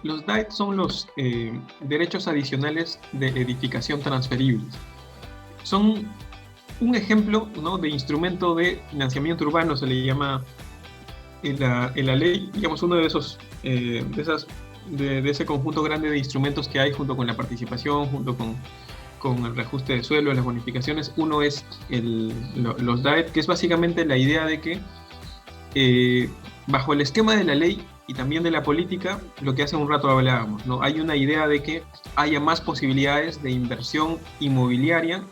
Los DAET son los derechos adicionales de edificación transferibles. Son un ejemplo, ¿no?, de instrumento de financiamiento urbano, se le llama en la ley, digamos, uno de esos, de ese conjunto grande de instrumentos que hay junto con la participación, junto con el reajuste de suelo, las bonificaciones. Uno es los DAET, que es básicamente la idea de que eh, bajo el esquema de la ley y también de la política, lo que hace un rato hablábamos, ¿no? Hay una idea de que haya más posibilidades de inversión inmobiliaria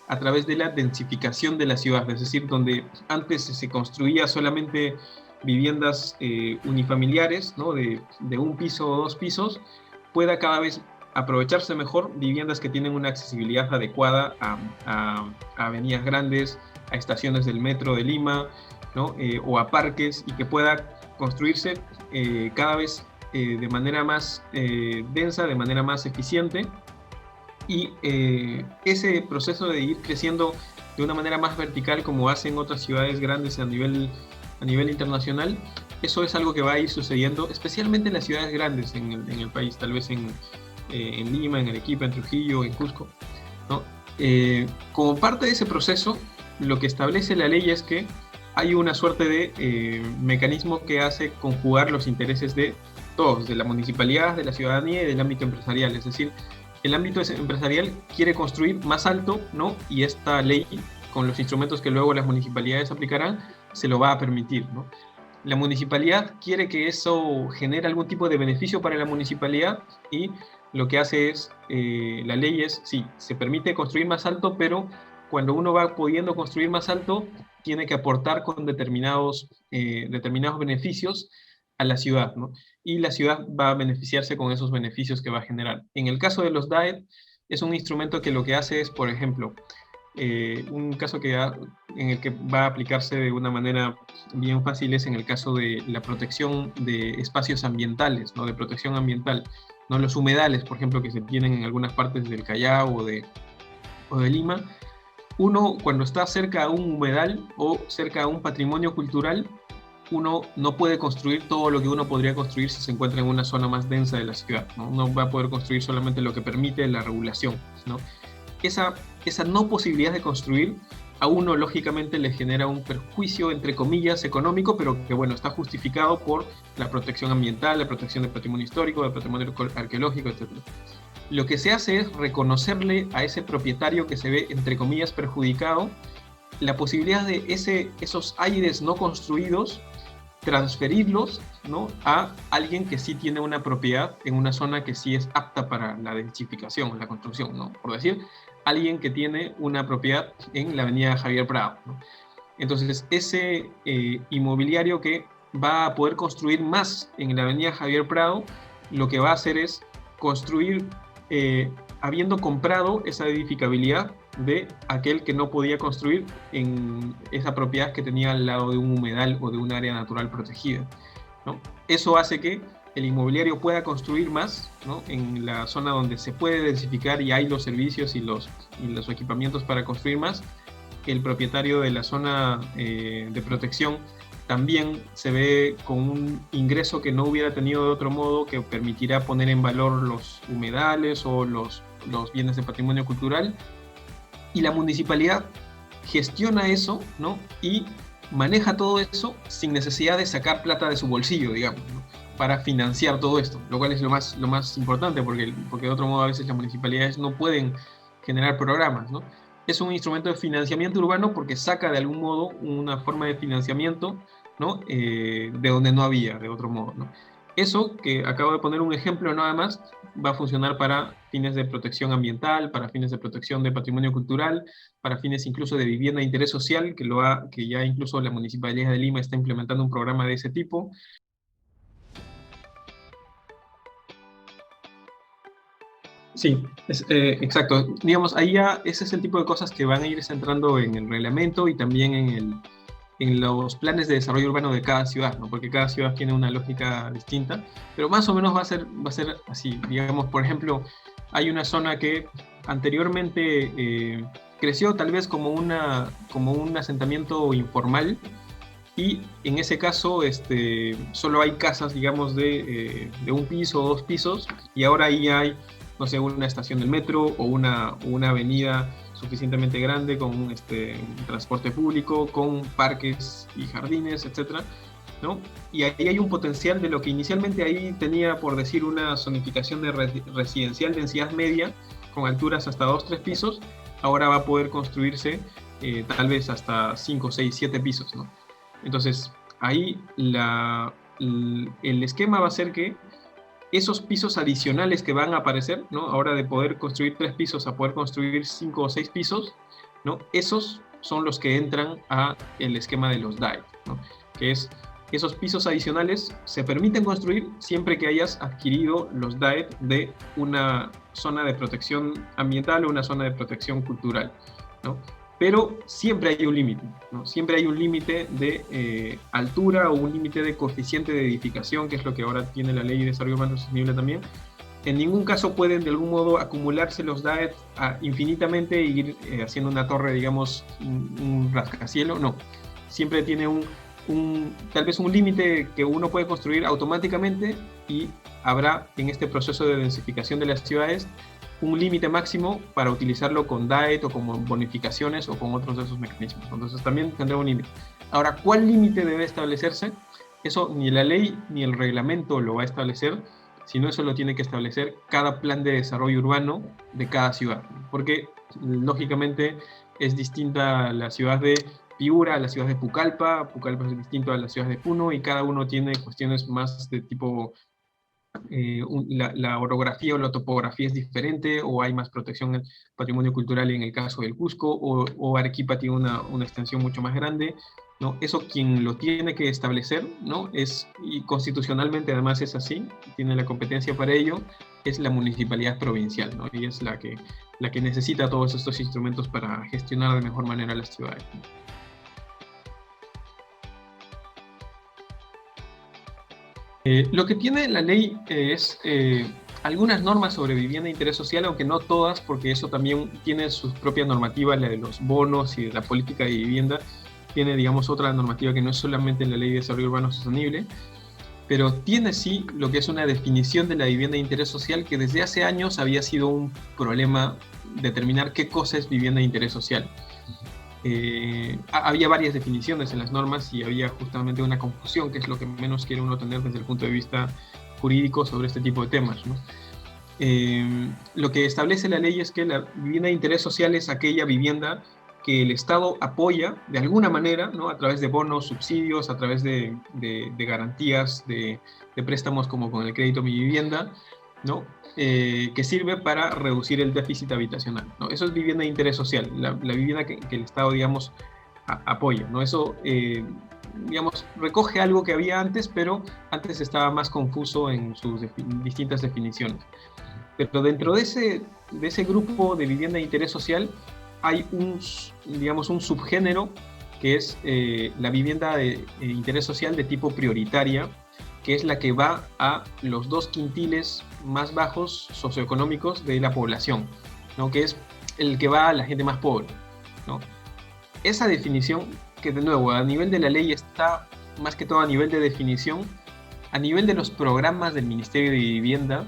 a través de la densificación de la ciudad, es decir, donde antes se construía solamente viviendas unifamiliares, ¿no?, de un piso o dos pisos, pueda cada vez aprovecharse mejor viviendas que tienen una accesibilidad adecuada a avenidas grandes, a estaciones del metro de Lima, ¿no?, o a parques, y que pueda construirse cada vez de manera más densa, de manera más eficiente. Y ese proceso de ir creciendo de una manera más vertical, como hacen otras ciudades grandes a nivel internacional, eso es algo que va a ir sucediendo, especialmente en las ciudades grandes en el país, tal vez en Lima, en Arequipa, en Trujillo, en Cusco, ¿no? Como parte de ese proceso, lo que establece la ley es que hay una suerte de mecanismo que hace conjugar los intereses de todos, de la municipalidad, de la ciudadanía y del ámbito empresarial. Es decir, el ámbito empresarial quiere construir más alto, ¿no? Y esta ley, con los instrumentos que luego las municipalidades aplicarán, se lo va a permitir, ¿no? La municipalidad quiere que eso genere algún tipo de beneficio para la municipalidad, y lo que hace es, la ley es, sí, se permite construir más alto, pero cuando uno va pudiendo construir más alto, tiene que aportar con determinados beneficios a la ciudad, ¿no? Y la ciudad va a beneficiarse con esos beneficios que va a generar. En el caso de los DAET, es un instrumento que lo que hace es, por ejemplo, un caso en el que va a aplicarse de una manera bien fácil es en el caso de la protección de espacios ambientales, ¿no?, de protección ambiental, ¿no? Los humedales, por ejemplo, que se tienen en algunas partes del Callao o de Lima. Uno, cuando está cerca a un humedal o cerca a un patrimonio cultural, uno no puede construir todo lo que uno podría construir si se encuentra en una zona más densa de la ciudad, ¿no? Uno va a poder construir solamente lo que permite la regulación, ¿no? Esa no posibilidad de construir a uno lógicamente le genera un perjuicio, entre comillas, económico, pero que, bueno, está justificado por la protección ambiental, la protección del patrimonio histórico, del patrimonio arqueológico, etc. Lo que se hace es reconocerle a ese propietario que se ve, entre comillas, perjudicado, la posibilidad de esos aires no construidos, transferirlos, ¿no?, a alguien que sí tiene una propiedad en una zona que sí es apta para la densificación, la construcción, ¿no? Por decir, alguien que tiene una propiedad en la avenida Javier Prado, ¿no? Entonces, ese inmobiliario que va a poder construir más en la avenida Javier Prado, lo que va a hacer es construir, habiendo comprado esa edificabilidad de aquel que no podía construir en esa propiedad que tenía al lado de un humedal o de un área natural protegida, ¿no? Eso hace que el inmobiliario pueda construir más, ¿no?, en la zona donde se puede densificar y hay los servicios y los equipamientos para construir más. El propietario de la zona de protección también se ve con un ingreso que no hubiera tenido de otro modo, que permitirá poner en valor los humedales o los bienes de patrimonio cultural, y la municipalidad gestiona eso, ¿no?, y maneja todo eso sin necesidad de sacar plata de su bolsillo, digamos, ¿no?, para financiar todo esto, lo cual es lo más importante, porque de otro modo a veces las municipalidades no pueden generar programas, ¿no? Es un instrumento de financiamiento urbano porque saca de algún modo una forma de financiamiento, ¿no?, de donde no había, de otro modo, ¿no? Eso, que acabo de poner un ejemplo nada más, va a funcionar para fines de protección ambiental, para fines de protección de patrimonio cultural, para fines incluso de vivienda de interés social, que ya incluso la Municipalidad de Lima está implementando un programa de ese tipo. Sí, exacto. Digamos, ahí ya ese es el tipo de cosas que van a ir entrando en el reglamento y también en los planes de desarrollo urbano de cada ciudad, ¿no? Porque cada ciudad tiene una lógica distinta, pero más o menos va a ser así. Digamos, por ejemplo, hay una zona que anteriormente creció tal vez como un asentamiento informal, y en ese caso solo hay casas, digamos, de un piso o dos pisos, y ahora ahí hay, no sé, una estación del metro o una avenida suficientemente grande con un transporte público, con parques y jardines, etcétera, ¿no? Y ahí hay un potencial de lo que inicialmente ahí tenía, por decir, una zonificación de residencial densidad media, con alturas hasta 2-3 pisos, ahora va a poder construirse tal vez hasta 5, 6, 7 pisos, ¿no? Entonces, ahí el esquema va a ser que esos pisos adicionales que van a aparecer, ¿no? Ahora de poder construir 3 pisos a poder construir 5 o 6 pisos, ¿no? Esos son los que entran a el esquema de los DAE, ¿no? Que es, esos pisos adicionales se permiten construir siempre que hayas adquirido los DAE de una zona de protección ambiental o una zona de protección cultural, ¿no? Pero siempre hay un límite, ¿no? Siempre hay un límite de altura o un límite de coeficiente de edificación, que es lo que ahora tiene la Ley de Desarrollo Urbano Sostenible también. En ningún caso pueden de algún modo acumularse los DAET infinitamente e ir haciendo una torre, digamos, un rascacielos, no. Siempre tiene tal vez un límite que uno puede construir automáticamente, y habrá en este proceso de densificación de las ciudades un límite máximo para utilizarlo con DAET o como bonificaciones o con otros de esos mecanismos. Entonces también tendrá un límite. Ahora, ¿cuál límite debe establecerse? Eso ni la ley ni el reglamento lo va a establecer, sino eso lo tiene que establecer cada plan de desarrollo urbano de cada ciudad, porque lógicamente es distinta la ciudad de Piura a la ciudad de Pucallpa, Pucallpa es distinto a la ciudad de Puno, y cada uno tiene cuestiones más de tipo la orografía o la topografía es diferente, o hay más protección al patrimonio cultural en el caso del Cusco, o Arequipa tiene una extensión mucho más grande, ¿no? Eso quien lo tiene que establecer, ¿no? Y constitucionalmente además es así, tiene la competencia para ello, es la municipalidad provincial, ¿no? Y es la que necesita todos estos instrumentos para gestionar de mejor manera las ciudades, ¿no? Lo que tiene la ley es algunas normas sobre vivienda de interés social, aunque no todas, porque eso también tiene sus propias normativas, la de los bonos y de la política de vivienda, tiene, digamos, otra normativa que no es solamente la Ley de Desarrollo Urbano Sostenible, pero tiene sí lo que es una definición de la vivienda de interés social, que desde hace años había sido un problema determinar qué cosa es vivienda de interés social. Había varias definiciones en las normas y había justamente una confusión, que es lo que menos quiere uno tener desde el punto de vista jurídico sobre este tipo de temas, ¿no? Lo que establece la ley es que la vivienda de interés social es aquella vivienda que el Estado apoya de alguna manera, ¿no? A través de bonos, subsidios, a través de garantías, de préstamos como con el crédito Mi Vivienda, ¿no? Que sirve para reducir el déficit habitacional, ¿no? Eso es vivienda de interés social, la vivienda que el Estado, digamos, apoya, ¿no? Eso, digamos, recoge algo que había antes, pero antes estaba más confuso en sus distintas definiciones. Pero dentro de ese grupo de vivienda de interés social hay digamos, un subgénero que es la vivienda de interés social de tipo prioritaria, que es la que va a los 2 quintiles más bajos socioeconómicos de la población, ¿no? Que es el que va a la gente más pobre, ¿no? Esa definición, que de nuevo a nivel de la ley está más que todo a nivel de definición, a nivel de los programas del Ministerio de Vivienda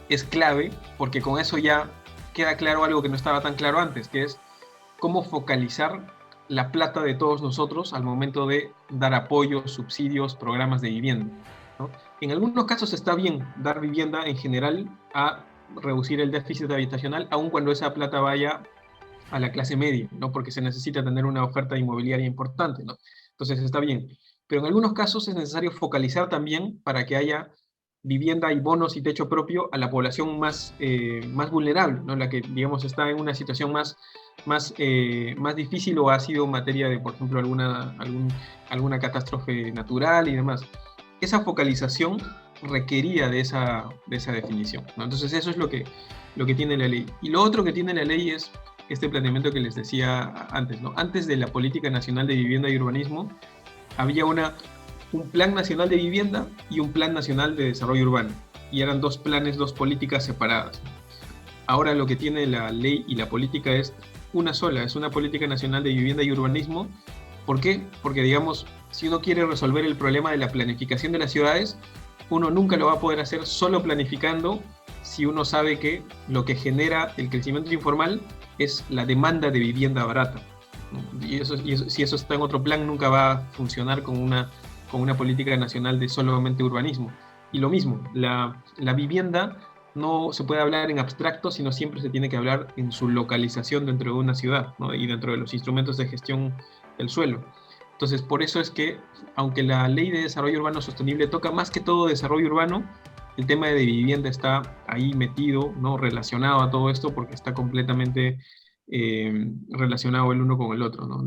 es clave, porque con eso ya queda claro algo que no estaba tan claro antes, que es cómo focalizar la plata de todos nosotros al momento de dar apoyos, subsidios, programas de vivienda, ¿no? En algunos casos está bien dar vivienda en general a reducir el déficit habitacional, aun cuando esa plata vaya a la clase media, ¿no? Porque se necesita tener una oferta inmobiliaria importante, ¿no? Entonces está bien. Pero en algunos casos es necesario focalizar también para que haya vivienda y bonos y techo propio a la población más vulnerable, ¿no? La que, digamos, está en una situación más difícil o ha sido materia de, por ejemplo, alguna catástrofe natural y demás. Esa focalización requería de esa definición, ¿no? Entonces eso es lo que tiene la ley. Y lo otro que tiene la ley es este planteamiento que les decía antes, ¿no? Antes de la Política Nacional de Vivienda y Urbanismo, había un Plan Nacional de Vivienda y un Plan Nacional de Desarrollo Urbano. Y eran 2 planes, 2 políticas separadas. Ahora lo que tiene la ley y la política es una sola, es una Política Nacional de Vivienda y Urbanismo. ¿Por qué? Porque, digamos, si uno quiere resolver el problema de la planificación de las ciudades, uno nunca lo va a poder hacer solo planificando si uno sabe que lo que genera el crecimiento informal es la demanda de vivienda barata, ¿no? Si eso está en otro plan, nunca va a funcionar con una política nacional de solamente urbanismo. Y lo mismo, la vivienda no se puede hablar en abstracto, sino siempre se tiene que hablar en su localización dentro de una ciudad, ¿no? Y dentro de los instrumentos de gestión del suelo. Entonces, por eso es que, aunque la Ley de Desarrollo Urbano Sostenible toca más que todo desarrollo urbano, el tema de vivienda está ahí metido, ¿no? Relacionado a todo esto porque está completamente relacionado el uno con el otro, ¿no?